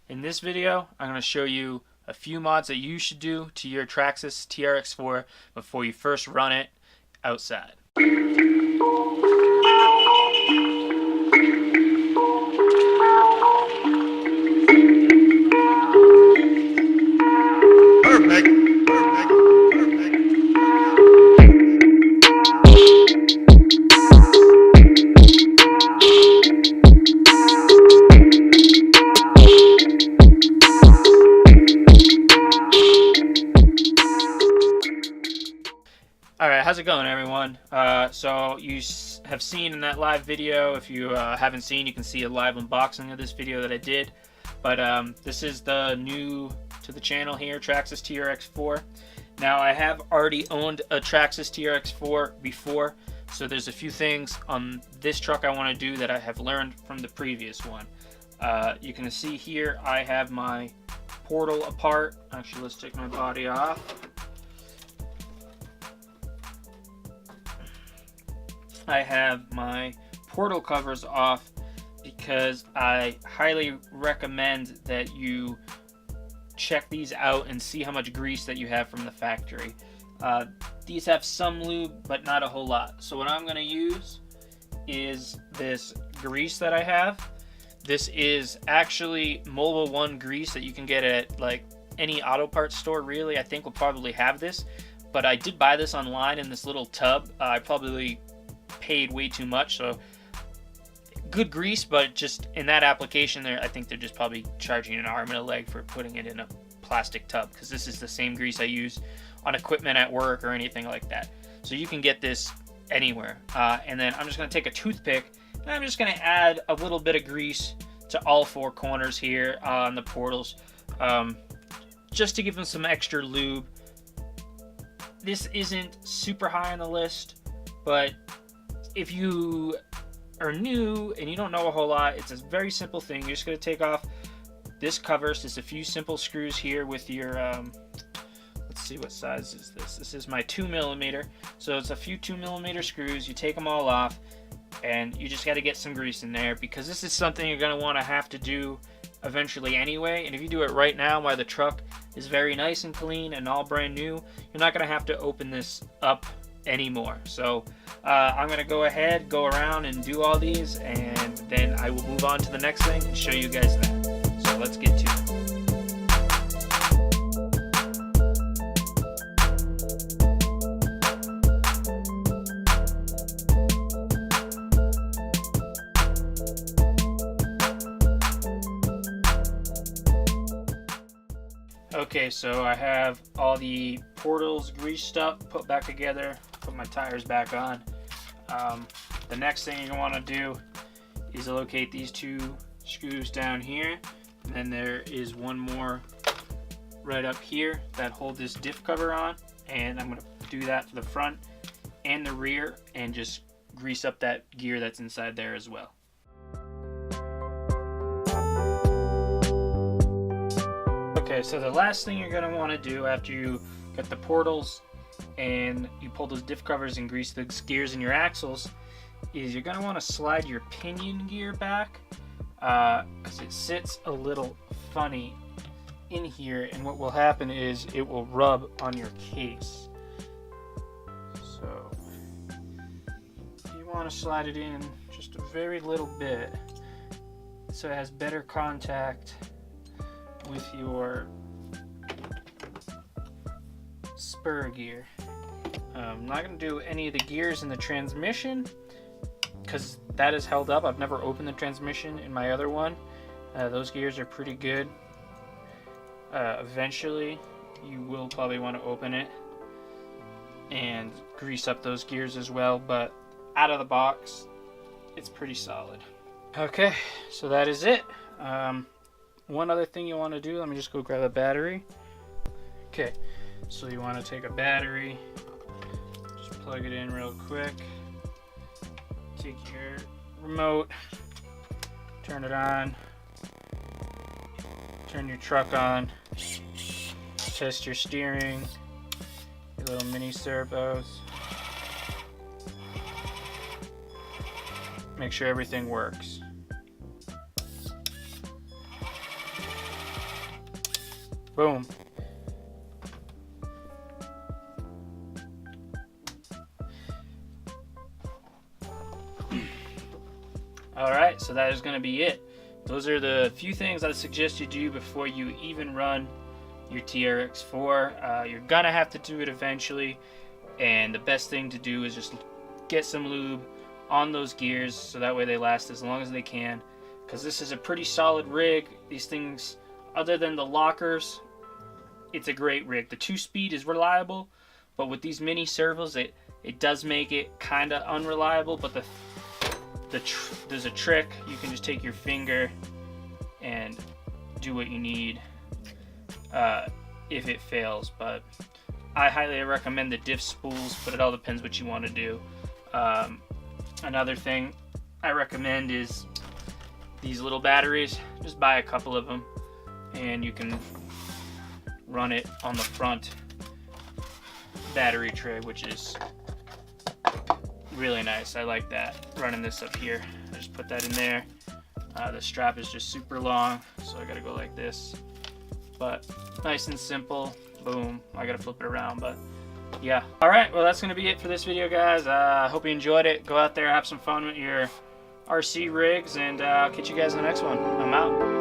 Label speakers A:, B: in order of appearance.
A: In this video, I'm going to show you a few mods that you should do to your Traxxas Trx4 before you first run it outside.
B: Perfect.
A: Alright, how's it going, everyone? So you have seen in that live video, if you haven't seen, you can see a live unboxing of this video that I did. But this is the new to the channel here, Traxxas Trx4. Now, I have already owned a Traxxas Trx4 before, so there's a few things on this truck I want to do that I have learned from the previous one. You can see here I have my portal apart. Actually, let's take my body off. I have my portal covers off because I highly recommend that you check these out and see how much grease that you have from the factory. These have some lube, but not a whole lot. So what I'm going to use is this grease that I have. This is actually Mobil 1 grease that you can get at like any auto parts store, really. I think will probably have this, but I did buy this online in this little tub. I probably paid way too much, so good grease, but just in that application there, I think they're just probably charging an arm and a leg for putting it in a plastic tub, because this is the same grease I use on equipment at work or anything like that. So you can get this anywhere. And then I'm just going to take a toothpick and I'm just going to add a little bit of grease to all four corners here on the portals, just to give them some extra lube. This isn't super high on the list, but if you are new and you don't know a whole lot, it's a very simple thing. You're just going to take off this cover. So just a few simple screws here with your, let's see, what size is this? This is my 2mm. So it's a few 2mm screws. You take them all off and you just got to get some grease in there, because this is something you're going to want to have to do eventually anyway. And if you do it right now while the truck is very nice and clean and all brand new, you're not going to have to open this up anymore. So I'm gonna go ahead, go around and do all these, and then I will move on to the next thing and show you guys that. So let's get to it. Okay, so I have all the portals greased up, put back together, put my tires back on. The next thing you're going to want to do is locate these two screws down here, and then there is one more right up here that hold this diff cover on, and I'm going to do that to the front and the rear and just grease up that gear that's inside there as well. Okay, so the last thing you're going to want to do after you get the portals and you pull those diff covers and grease the gears in your axles is you're going to want to slide your pinion gear back, because it sits a little funny in here, and what will happen is it will rub on your case. So you want to slide it in just a very little bit so it has better contact with your spur gear. I'm not going to do any of the gears in the transmission because that is held up. I've never opened the transmission in my other one. Those gears are pretty good. Eventually you will probably want to open it and grease up those gears as well, but out of the box it's pretty solid. Okay, so that is it. One other thing you want to do, let me just go grab a battery. Okay, so you want to take a battery, just plug it in real quick, take your remote, turn it on, turn your truck on, test your steering, your little mini servos, make sure everything works. Boom. Alright, so that is going to be it. Those are the few things I suggest you do before you even run your TRX4. You're going to have to do it eventually, and the best thing to do is just get some lube on those gears so that way they last as long as they can, because this is a pretty solid rig. These things, other than the lockers, it's a great rig. The 2-speed is reliable, but with these mini servos, it does make it kind of unreliable. But there's a trick. You can just take your finger and do what you need if it fails. But I highly recommend the diff spools, but it all depends what you want to do. Another thing I recommend is these little batteries. Just buy a couple of them, and you can run it on the front battery tray, which is really nice. I like that, running this up here. I just put that in there. The strap is just super long, so I gotta go like this, but nice and simple. Boom. I gotta flip it around, but yeah. Alright, well, that's gonna be it for this video, guys. I hope you enjoyed it. Go out there, have some fun with your RC rigs, and I'll catch you guys in the next one. I'm out.